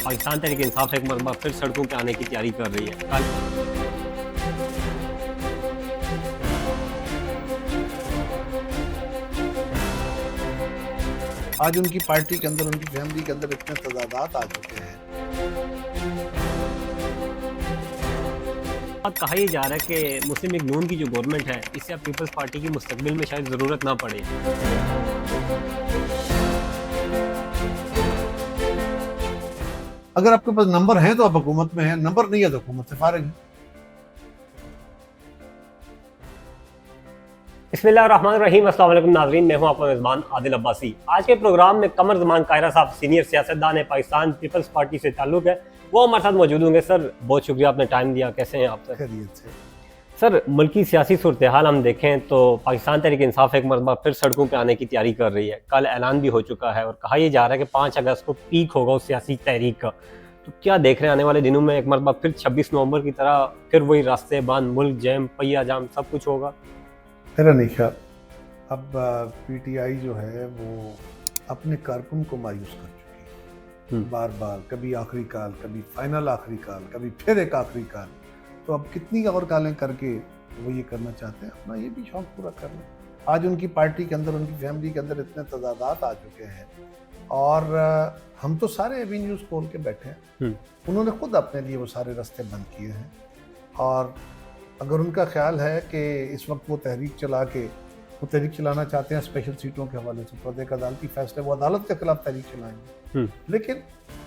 पाकिस्तान तहरीक इंसाफ एक मरतबा फिर सड़कों पे आने की तैयारी कर रही है। कल आज उनकी पार्टी के अंदर, उनकी फैमिली के अंदर इतने तजादात आ चुके हैं। अब कहा यह जा रहा है कि मुस्लिम लीग नून की जो गवर्नमेंट है, इससे अब पीपल्स पार्टी की मुस्तकबिल में शायद ज़रूरत ना पड़े। अगर आपके पास नंबर है तो आप हुकूमत में हैं, नंबर नहीं है तो हुकूमत से फारिग हैं। बिस्मिल्लाहिर्रहमानिर्रहीम। अस्सलाम वालेकुम नाज़रीन, मैं हूं आपका मेज़बान आदिल अब्बासी। आज के प्रोग्राम में कमर ज़मान कायरा साहब सीनियर सियासतदान है, पाकिस्तान पीपल्स पार्टी से ताल्लुक़ है, वो हमारे साथ मौजूद होंगे। सर बहुत शुक्रिया, आपने टाइम दिया। कैसे हैं आप सर? खैरियत से। सर मुल्की सियासी सूरत हाल हम देखें तो पाकिस्तान तहरीक इंसाफ एक मरतबा फिर सड़कों पे आने की तैयारी कर रही है। कल ऐलान भी हो चुका है और कहा यह जा रहा है कि 5 अगस्त को पीक होगा उस सियासी तहरीक का। तो क्या देख रहे हैं आने वाले दिनों में एक मरतबा फिर 26 नवंबर की तरह फिर वही रास्ते बंद, मुल्क जैम, पहिया जाम, सब कुछ होगा? मेरा नहीं ख्याल। अब पीटीआई जो है वो अपने कारकुन को मायूस कर चुकी है। बार बार कभी आखिरी काल, कभी फाइनल आखिरी काल, कभी फिर एक आखिरी काल। तो अब कितनी और कालें करके वो ये करना चाहते हैं, अपना ये भी शौक पूरा कर लें। आज उनकी पार्टी के अंदर, उनकी फैमिली के अंदर इतने तजादात आ चुके हैं और हम तो सारे एवेन्यूज़ खोल के बैठे हैं। उन्होंने खुद अपने लिए वो सारे रास्ते बंद किए हैं और अगर उनका ख्याल है कि इस वक्त वो तहरीक चला के वो तहरीक चलाना चाहते हैं स्पेशल सीटों के हवाले से, तो एक अदालती फैसले, वो अदालत के खिलाफ तहरीक चलाएंगे। लेकिन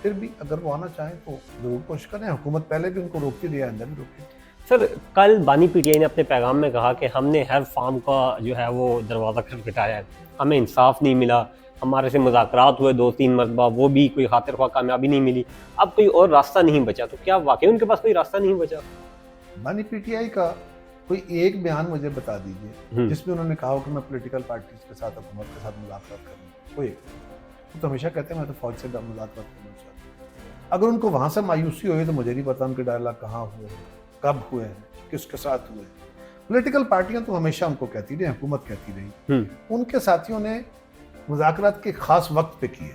फिर भी अगर वो आना चाहें तो जरूर कोशिश करें। हुकूमत पहले भी उनको रोकती रही है, अंदर भी रोकी। सर कल बानी पीटीआई ने अपने पैगाम में कहा कि हमने हर फार्म का जो है वो दरवाज़ा खटखटाया है, हमें इंसाफ नहीं मिला, हमारे से मुज़ाकरात हुए 2-3 मरतबा, वो भी कोई खातिर ख्वाह कामयाबी नहीं मिली, अब कोई और रास्ता नहीं बचा। तो क्या वाकई उनके पास कोई रास्ता नहीं बचा? बानी पीटीआई का कोई एक बयान मुझे बता दीजिए जिसमें उन्होंने कहा हो कि मैं पॉलिटिकल पार्टीज के साथ, हुकूमत के साथ मुलाकात करूँ। कोई वो तो हमेशा कहते हैं मैं तो फौज से मुलाकात करना चाहता हूँ। अगर उनको वहाँ से मायूसी हुई तो मुझे नहीं पता उनके डायलॉग कहाँ हुए हैं, कब हुए हैं, किसके साथ हुए। पॉलिटिकल पार्टियां तो हमेशा उनको कहती रही, हुकूमत कहती रही। उनके साथियों ने मुज़ाकरात के खास वक्त पे किए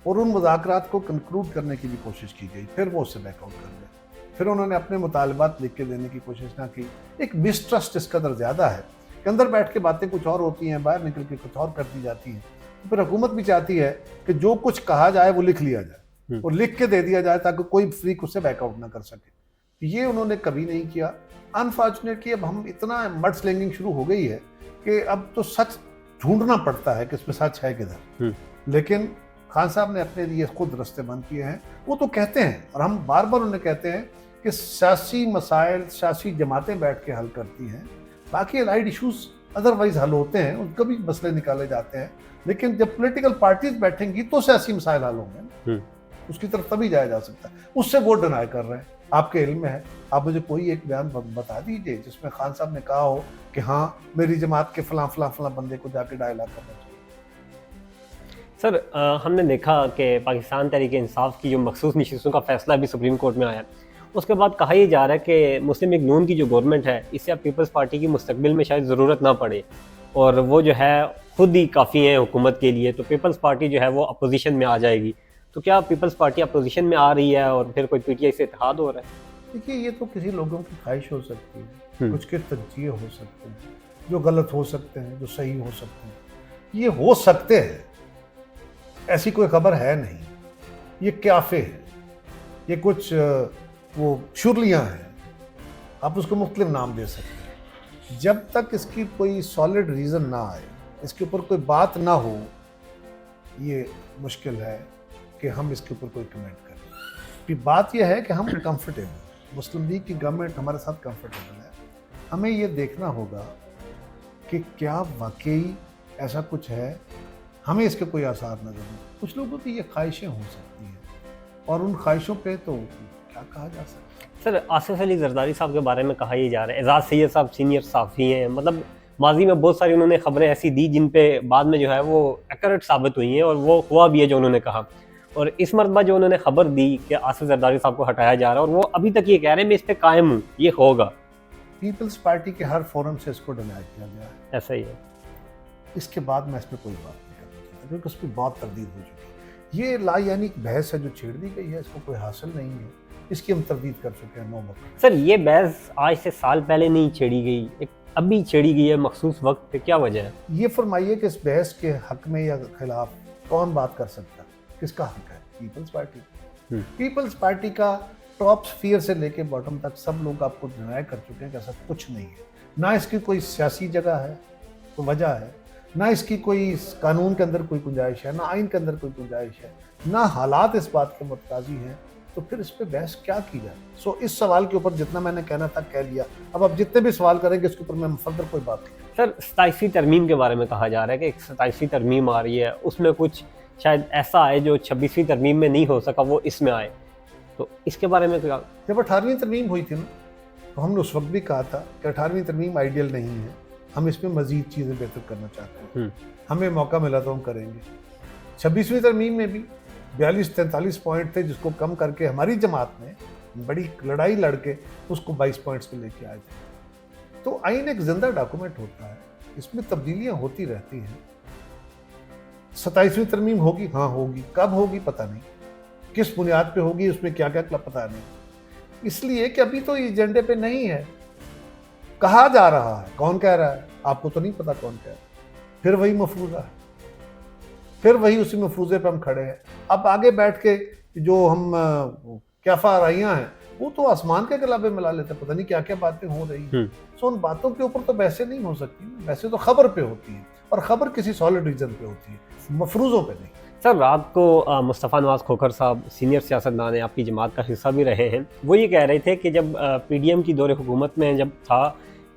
और उन मुज़ाकरात को कंक्लूड करने की भी कोशिश की गई, फिर वो उससे बैकआउट कर गए। फिर उन्होंने अपने मुतालबात लिख के देने की कोशिश ना की। एक मिसट्रस्ट इस कदर ज़्यादा है कि अंदर बैठ के बातें कुछ और होती हैं, बाहर निकल के कुछ और कर दी जाती हैं। तो फिर हुकूमत भी चाहती है कि जो कुछ कहा जाए वो लिख लिया जाए और लिख के दे दिया जाए ताकि कोई फ्रीक उससे बैकआउट ना कर सके। ये उन्होंने कभी नहीं किया। अनफॉर्चुनेटली अब हम इतना मड स्लैंगिंग शुरू हो गई है कि अब तो सच ढूंढना पड़ता है कि इसमें सच है किधर। लेकिन खान साहब ने अपने लिए खुद रास्ते बंद किए हैं। वो तो कहते हैं और हम बार बार उन्हें कहते हैं कि सियासी मसाइल सियासी जमातें बैठ के हल करती हैं, बाकी अलाइड इशूज़ अदरवाइज हल होते हैं, उनका भी मसले निकाले जाते हैं। लेकिन जब पॉलिटिकल पार्टीज बैठेंगी तो सियासी मसाइल हल होंगे, उसकी तरफ तभी जाया जा सकता है। उससे वो डिनाई कर रहे हैं। आपके इल्म में है, आप मुझे कोई एक बयान बता दीजिए जिसमें खान साहब ने कहा हो कि हाँ मेरी जमात के फलां फलां फलां बंदे को जाके डायलॉग करना चाहिए। सर हमने देखा कि पाकिस्तान तहरीक इंसाफ की जो मखसूस नशिस्तों का फैसला भी सुप्रीम कोर्ट में आया, उसके बाद कहा यह जा रहा है कि मुस्लिम लीग नून की जो गवर्नमेंट है, इससे अब पीपल्स पार्टी की मुस्तकबिल में शायद ज़रूरत ना पड़े और वो जो है खुद ही काफ़ी है हुकूमत के लिए। तो पीपल्स पार्टी जो है वो अपोजिशन में आ जाएगी। तो क्या पीपल्स पार्टी अपोजिशन में आ रही है और फिर कोई पीटीआई से इत्तेहाद हो रहा है? देखिए, ये तो किसी लोगों की ख्वाहिश हो सकती है, कुछ के तज्जिए हो सकते हैं, जो गलत हो सकते हैं, जो सही हो सकते हैं, ये हो सकते हैं। ऐसी कोई खबर है नहीं, ये क्याफे हैं, ये कुछ वो शुरलियाँ हैं, आप उसको मुख्तलिफ नाम दे सकते हैं। जब तक इसकी कोई सॉलिड रीज़न ना आए, इसके ऊपर कोई बात ना हो, ये मुश्किल है कि हम इसके ऊपर कोई कमेंट करें। कि बात यह है कि हम कंफर्टेबल, मुस्लिम लीग की गवर्नमेंट हमारे साथ कंफर्टेबल है। हमें ये देखना होगा कि क्या वाकई ऐसा कुछ है, हमें इसके कोई आसार नजर नहीं। कुछ लोगों की ये ख्वाहिशें हो सकती हैं और उन ख्वाहिशों पे तो क्या कहा जा सकता है। सर आसिफ अली जरदारी साहब के बारे में कहा यह जा रहा है, एजाज सैयद साहब सीनियर साफ़ी हैं, मतलब माजी में बहुत सारी उन्होंने खबरें ऐसी दी जिन पे बाद में जो है वो एक्यूरेट साबित हुई हैं और वो हुआ भी है जो उन्होंने कहा। और इस मरतबा जो उन्होंने खबर दी कि आसिफ जरदारी साहब को हटाया जा रहा है और वो अभी तक ये कह रहे हैं मैं इस पर कायम हूँ, ये होगा। पीपल्स पार्टी के हर फोरम से इसको डिनाई किया गया है। ऐसा ही है। इसके बाद मैं इसमें कोई बात नहीं करना चाहता क्योंकि उस पर बहुत तरदीद हो चुकी है। ये ला यानी बहस है जो छेड़ दी गई है, इसको कोई हासिल नहीं है, इसकी हम तरदीद कर चुके हैं 9 वक्त। सर ये बहस आज से साल पहले नहीं छेड़ी गई, एक अभी छेड़ी गई है मखसूस वक्त पे, क्या वजह है? ये फरमाइए कि इस बहस के हक में या खिलाफ कौन बात कर सकता है? किसका हक है? Peoples Party. पीपल्स पार्टी का टॉप स्फीयर से लेके बॉटम तक सब लोग आपको डिनाई कर चुके हैं कि ऐसा कुछ नहीं है। ना इसकी कोई सियासी जगह है, कोई वजह है, ना इसकी कोई कानून के अंदर कोई गुंजाइश है, ना आइन के अंदर कोई गुंजाइश है, ना हालात इस बात के मुतकाजी हैं, तो फिर इस पे बहस क्या की जाए? सो इस सवाल के ऊपर जितना मैंने कहना था कह लिया। अब आप जितने भी सवाल करेंगे इसके ऊपर मैं फर्दर कोई बात नहीं। सर 27वीं तरमीम के बारे में कहा जा रहा है कि एक 27वीं तरमीम आ रही है, उसमें कुछ शायद ऐसा है जो 26वीं तरमीम में नहीं हो सका वो इसमें आए, तो इसके बारे में क्या? जब 18वीं तरमीम हुई थी ना, तो हमने उस वक्त भी कहा था कि 18वीं तरमीम आइडियल नहीं है, हम इसमें मजीद चीज़ें बेहतर करना चाहते हैं, हमें मौका मिला तो हम करेंगे। 26वीं तरमीम में भी 42-43 पॉइंट थे जिसको कम करके हमारी जमात ने बड़ी लड़ाई लड़के उसको 22 पॉइंट्स पे लेके आए थे। तो आइन एक जिंदा डॉक्यूमेंट होता है, इसमें तब्दीलियां होती रहती हैं। 27वीं तरमीम होगी, हाँ होगी, कब होगी पता नहीं, किस बुनियाद पे होगी, उसमें क्या क्या पता नहीं, इसलिए कि अभी तो एजेंडे पे नहीं है। कहा जा रहा है, कौन कह रहा है आपको तो नहीं पता कौन कह रहा है, फिर वही मफरूजा है, फिर वही उसी मफरूजे पे हम खड़े हैं। अब आगे बैठ के जो हम क्या फाराइयाँ हैं वो तो आसमान के गलाबे मिला लेते, पता नहीं क्या क्या बातें हो रही हैं। सो उन बातों के ऊपर तो बहसें नहीं हो सकती, वैसे तो खबर पे होती है, और खबर किसी सॉलिड रीजन पे होती है, मफरूजों पे नहीं। सर रात को मुस्तफ़ा नवाज खोखर साहब सीनियर सियासतदान हैं, आपकी जमात का हिस्सा भी रहे हैं, वो ये कह रहे थे कि जब पीडीएम की दौरे हुकूमत में जब था,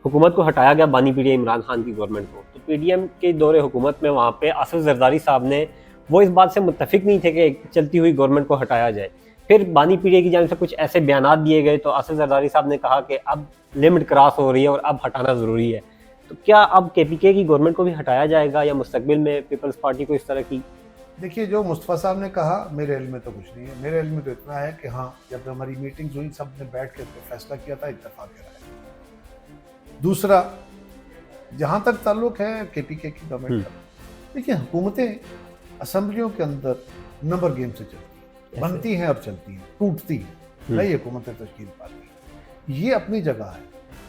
हुकूमत को हटाया गया बानी पीडीएम इमरान खान की गवर्नमेंट को, तो पीडीएम के दौरे हुकूमत में वहाँ पे आसिफ जरदारी साहब ने वो इस बात से मुत्तफिक नहीं थे कि चलती हुई गवर्नमेंट को हटाया जाए। फिर बानी पीडीए की जानिब से कुछ ऐसे बयानात दिए गए तो आसिफ जरदारी साहब ने कहा कि अब लिमिट क्रॉस हो रही है और अब हटाना ज़रूरी है। तो क्या अब केपीके की गवर्नमेंट को भी हटाया जाएगा या मुस्तकबिल में पीपल्स पार्टी को इस तरह की? देखिए, जो मुस्तफ़ा साहब ने कहा मेरे इल्म में तो कुछ नहीं है। मेरे इल्म में तो इतना है कि हाँ, जब हमारी मीटिंग्स हुई सब ने बैठ के फैसला किया था, इत्तेफाक राय। दूसरा, जहाँ तक ताल्लुक है केपीके की गवर्नमेंट का, देखिए हुकूमतें असम्बलियों के अंदर नंबर गेम से चलती हैं, बनती हैं और चलती हैं, टूटती हैं, नई हुकूमतें तश्कील पाती हैं। ये अपनी जगह है,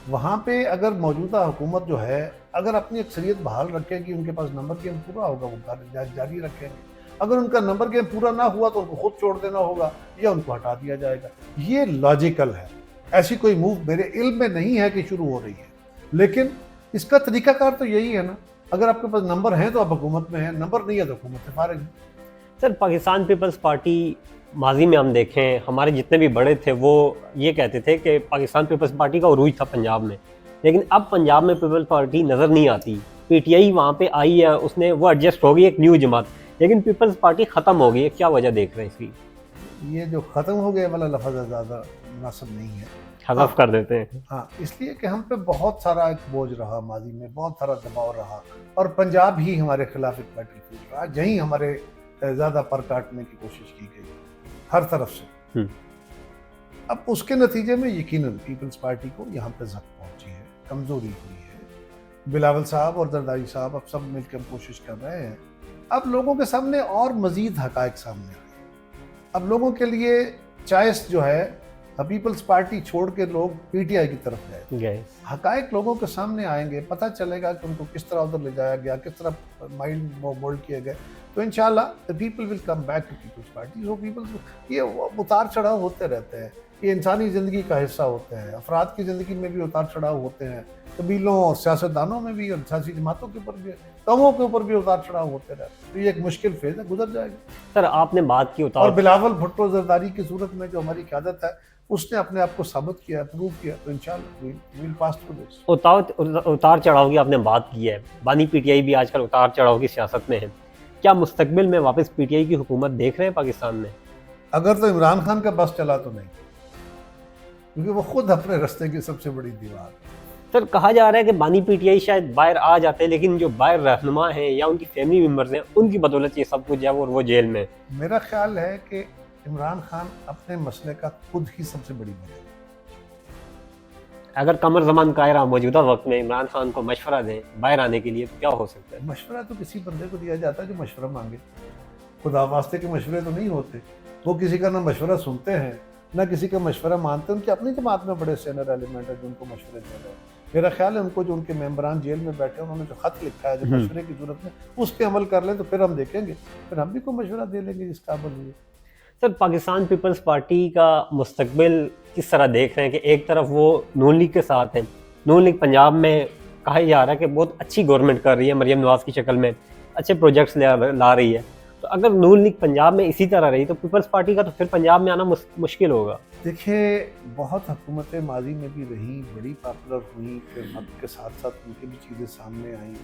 वहाँ पे अगर मौजूदा हुकूमत जो है अगर अपनी अक्सरियत बहाल रखेगी, उनके पास नंबर गेम पूरा होगा, वो जारी रखेंगे। अगर उनका नंबर गेम पूरा ना हुआ तो उनको खुद छोड़ देना होगा या उनको हटा दिया जाएगा। ये लॉजिकल है, ऐसी कोई मूव मेरे इल्म में नहीं है कि शुरू हो रही है, लेकिन इसका तरीकाकार तो यही है ना, अगर आपके पास नंबर हैं तो आप हुकूमत में हैं, नंबर नहीं है तो हुकूमत से फारिग है। सर पाकिस्तान पीपल्स पार्टी माजी में हम देखें, हमारे जितने भी बड़े थे वो ये कहते थे कि पाकिस्तान पीपल्स पार्टी का उरूज था पंजाब में, लेकिन अब पंजाब में पीपल्स पार्टी नज़र नहीं आती। पीटीआई वहाँ पे आई है, उसने वो एडजस्ट हो गई एक न्यू जमात, लेकिन पीपल्स पार्टी ख़त्म हो गई है। क्या वजह देख रहे हैं इसकी? ये जो ख़त्म हो गया वाला लफ्ज़ ज़्यादा मुनासिब नहीं है, हज़फ कर देते हैं। हाँ, इसलिए कि हम पे बहुत सारा एक बोझ रहा, माजी में बहुत सारा दबाव रहा, और पंजाब ही हमारे खिलाफ एक बैटलफील्ड रहा, यहीं हमारे ज़्यादा पर काटने की कोशिश की गई हर तरफ से। अब उसके नतीजे में यकीनन पीपल्स पार्टी को यहाँ पे जख्म पहुँची है, कमज़ोरी हुई है। बिलावल साहब और जरदारी साहब अब सब मिलकर कोशिश कर रहे हैं। अब लोगों के सामने और मज़ीद हक़ाइक़ सामने आए। अब लोगों के लिए चॉइस जो है, पीपल्स पार्टी छोड़ के लोग पीटीआई की तरफ गए। हक़ाइक़ लोगों के सामने आएंगे, पता चलेगा कि उनको किस तरह उधर ले जाया गया, किस तरह माइंड मोल्ड किए गए, तो इंशाल्लाह the people will come back to Peoples Party. जो पीपल्स, ये उतार चढ़ाव होते रहते हैं, ये इंसानी ज़िंदगी का हिस्सा होते हैं। अफराद की ज़िंदगी में भी उतार चढ़ाव होते हैं, कबीलों और सियासतदानों में भी और सियासी जमातों के ऊपर भी, कौमों के ऊपर भी उतार चढ़ाव होते रहते हैं। तो ये एक मुश्किल फेज़ है, गुजर जाएगा। सर आपने बात की और बिलावल भुट्टो जरदारी की सूरत में जो हमारी क़यादत है, उसने अपने आप को साबित किया, प्रूव किया, तो इंशाल्लाह we will pass through this. उतार चढ़ाव की आपने बात की है, बानी पीटीआई भी आजकल उतार चढ़ाव की सियासत में है। क्या मुस्तकबिल में वापस पीटीआई की हुकूमत देख रहे हैं पाकिस्तान में? अगर तो इमरान खान का बस चला तो नहीं, क्योंकि वो खुद अपने रास्ते की सबसे बड़ी दीवार। सर कहा जा रहा है कि बानी पीटीआई शायद बाहर आ जाते हैं, लेकिन जो बाहर रहनुमा हैं या उनकी फैमिली मेम्बर्स हैं, उनकी बदौलत ये सब कुछ है और वो जेल में। मेरा ख्याल है कि इमरान खान अपने मसले का खुद ही सबसे बड़ी वजह है। अगर कमर जमान कायरा मौजूदा वक्त में इमरान खान को मशवरा दें बाहर आने के लिए, तो क्या हो सकता है? मशवरा तो किसी बंदे को दिया जाता है जो मशवरा मांगे। खुदा वास्ते के मशवरे तो नहीं होते, वो किसी का ना मशवरा सुनते हैं ना किसी का मशवरा मानते हैं। उनकी अपनी जमात में बड़े सीनियर एलिमेंट है जो उनको मशवरे दे रहे हैं। मेरा ख्याल है उनको जो उनके मेंबरान जेल में बैठे हैं उन्होंने जो खत लिखा है, जो मशवरे की जरूरत है उस पर अमल कर लें तो फिर हम देखेंगे, फिर हम भी कोई मशवरा दे लेंगे जिस काबिल हुए। सर, पाकिस्तान पीपल्स पार्टी का मुस्तकबिल किस तरह देख रहे हैं कि एक तरफ वो नून लीग के साथ है, नून लीग पंजाब में कहा जा रहा है कि बहुत अच्छी गवर्नमेंट कर रही है, मरियम नवाज की शक्ल में अच्छे प्रोजेक्ट्स ला रही है, तो अगर नून लीग पंजाब में इसी तरह रही तो पीपल्स पार्टी का तो फिर पंजाब में आना मुश्किल होगा। देखिए, बहुत हुकूमतें माजी में भी रहीं, बड़ी पॉपुलर हुई, फिर वक्त के साथ साथ उनकी भी चीज़ें सामने आई।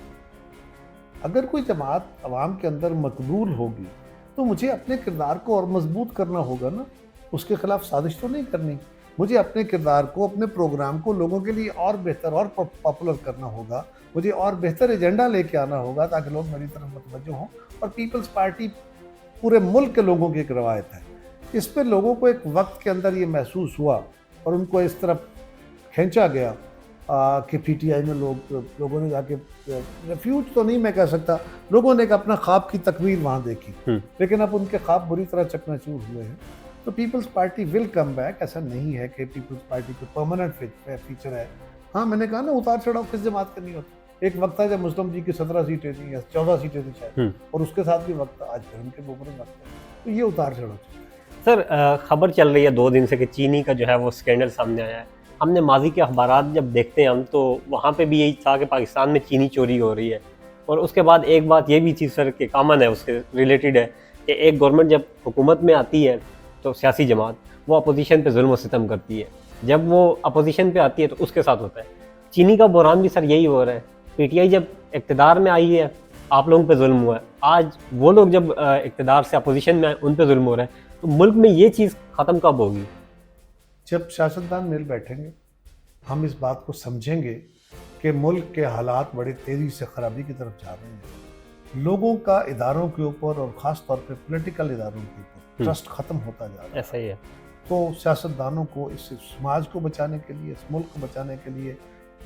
अगर कोई जमात अवाम के अंदर मकबूल होगी तो मुझे अपने किरदार को और मजबूत करना होगा ना, उसके खिलाफ साजिश तो नहीं करनी। मुझे अपने किरदार को, अपने प्रोग्राम को लोगों के लिए और बेहतर और पॉपुलर करना होगा, मुझे और बेहतर एजेंडा लेके आना होगा ताकि लोग मेरी तरफ मुतवज्जो हों। और पीपल्स पार्टी पूरे मुल्क के लोगों की एक रवायत है, इस पर लोगों को एक वक्त के अंदर ये महसूस हुआ और उनको इस तरफ खींचा गया कि पीटीआई में लोगों ने जाके रिफ्यूज तो नहीं मैं कह सकता, लोगों ने एक अपना ख्वाब की तकवीर वहाँ देखी, लेकिन अब उनके ख्वाब बुरी तरह चकनाचूर हुए हैं। तो Peoples Party will come back. ऐसा नहीं है कि पीपल्स पार्टी को परमानेंट फीचर है। हाँ, मैंने कहा ना, उतार चढ़ाव किस जमात का नहीं होता। एक वक्त था जब मुस्लिम लीग की 17 सीटें थी या 14 सीटें थी शायद, और उसके साथ भी वक्त आज फिर उनके ऊपर वक्त है, तो ये उतार चढ़ाव। सर, खबर चल रही है 2 दिन से कि चीनी का जो है वो स्कैंडल सामने आया है। हमने माजी के अखबारात जब देखते हैं हम, तो वहाँ पे भी यही था कि पाकिस्तान में चीनी चोरी हो रही है। और उसके बाद एक बात ये भी चीज़ सर कि कॉमन है, उसके रिलेटेड है कि एक गवर्नमेंट जब हुकूमत में आती है तो सियासी जमात वो अपोजिशन पे जुल्म व सितम करती है, जब वो अपोजिशन पे आती है तो उसके साथ होता है। चीनी का बहरान भी सर यही हो रहा है। पीटीआई जब इक़्तिदार में आई है आप लोगों पे जुल्म हुआ है, आज वो लोग जब इक़्तिदार से अपोजिशन में आए उन पे जुल्म हो रहा है। तो मुल्क में ये चीज़ ख़त्म कब होगी? जब सियासतदान मिल बैठेंगे हम इस बात को समझेंगे कि मुल्क के हालात बड़ी तेज़ी से ख़राबी की तरफ जा रहे हैं। लोगों का इदारों के ऊपर और ख़ास तौर पे पॉलिटिकल इदारों के ऊपर ट्रस्ट ख़त्म होता जा रहा है। ऐसा ही है। तो सियासतदानों को इस समाज को बचाने के लिए, इस मुल्क को बचाने के लिए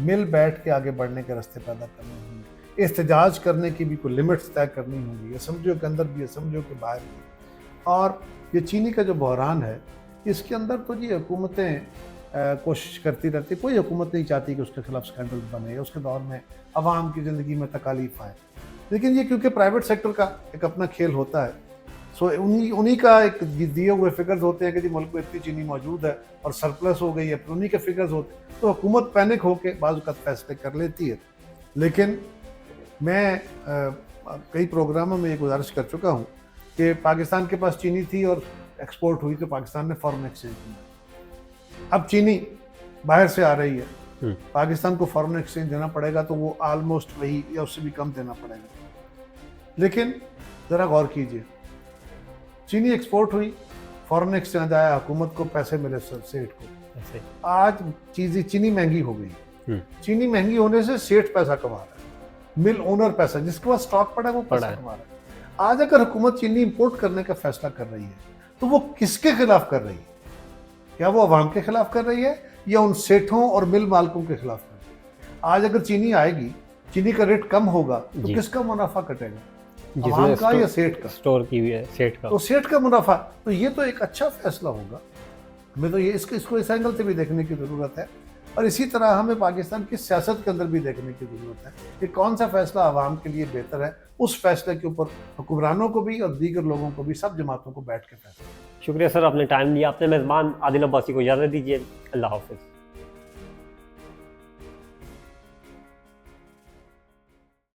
मिल बैठ के आगे बढ़ने के रास्ते पैदा करने होंगे। एहतजाज करने की भी कोई लिमिट्स तय करनी होंगी, असम्बलियों के अंदर भी, असम्बलियों के बाहर भी। और ये चीनी का जो बहरान है, इसके अंदर तो ये हुकूमतें कोशिश करती रहती, कोई हुकूमत नहीं चाहती कि उसके खिलाफ स्कैंडल बने या उसके दौर में आवाम की ज़िंदगी में तकालीफ आए। लेकिन ये क्योंकि प्राइवेट सेक्टर का एक अपना खेल होता है, सो उन्हीं का एक दिए हुए फिगर्स होते हैं कि जी मुल्क में इतनी चीनी मौजूद है और सरप्लस हो गई है, फिर उन्हीं के फिगर्स होते हैं, तो हुकूमत पैनिक होकर बाज़ वक़्त फैसले कर लेती है। लेकिन मैं कई प्रोग्रामों में ये गुजारिश कर चुका हूँ कि पाकिस्तान के पास चीनी थी और एक्सपोर्ट हुई तो पाकिस्तान ने फॉरेन एक्सचेंज किया। अब चीनी बाहर से आ रही है, पाकिस्तान को फॉरेन एक्सचेंज देना पड़ेगा तो वो ऑलमोस्ट वही या उससे भी कम देना पड़ेगा। लेकिन ज़रा गौर कीजिए, चीनी एक्सपोर्ट हुई, फॉरेन एक्सचेंज आया, हुकूमत को पैसे मिले सेठ को। आज चीनी महंगी हो गई। चीनी महंगी होने से सेठ पैसा कमा रहा है, मिल ओनर पैसा, जिसके पास स्टॉक पड़ा है वो पैसा कमा रहा है। आज अगर हुकूमत चीनी इंपोर्ट करने का फैसला कर रही है तो वो किसके खिलाफ कर रही है? क्या वो अवाम के खिलाफ कर रही है या उन सेठों और मिल मालिकों के खिलाफ कर रही है? आज अगर चीनी आएगी, चीनी का रेट कम होगा तो किसका मुनाफा कटेगा? अवाम का या सेठ का? स्टोर की हुई है सेठ का। तो सेठ का मुनाफा। तो ये तो एक अच्छा फैसला होगा। हमें तो ये इसको इस एंगल से भी देखने की ज़रूरत है, और इसी तरह हमें पाकिस्तान की सियासत के अंदर भी देखने की ज़रूरत है कि कौन सा फैसला आवाम के लिए बेहतर है। उस फैसले के ऊपर हुक्मरानों को भी और दीगर लोगों को भी, सब जमातों को बैठ के फैसला। शुक्रिया सर, आपने टाइम दिया। आपने मेज़बान आदिल अब्बासी को इजाज़त दीजिए। अल्लाह हाफ़िज़।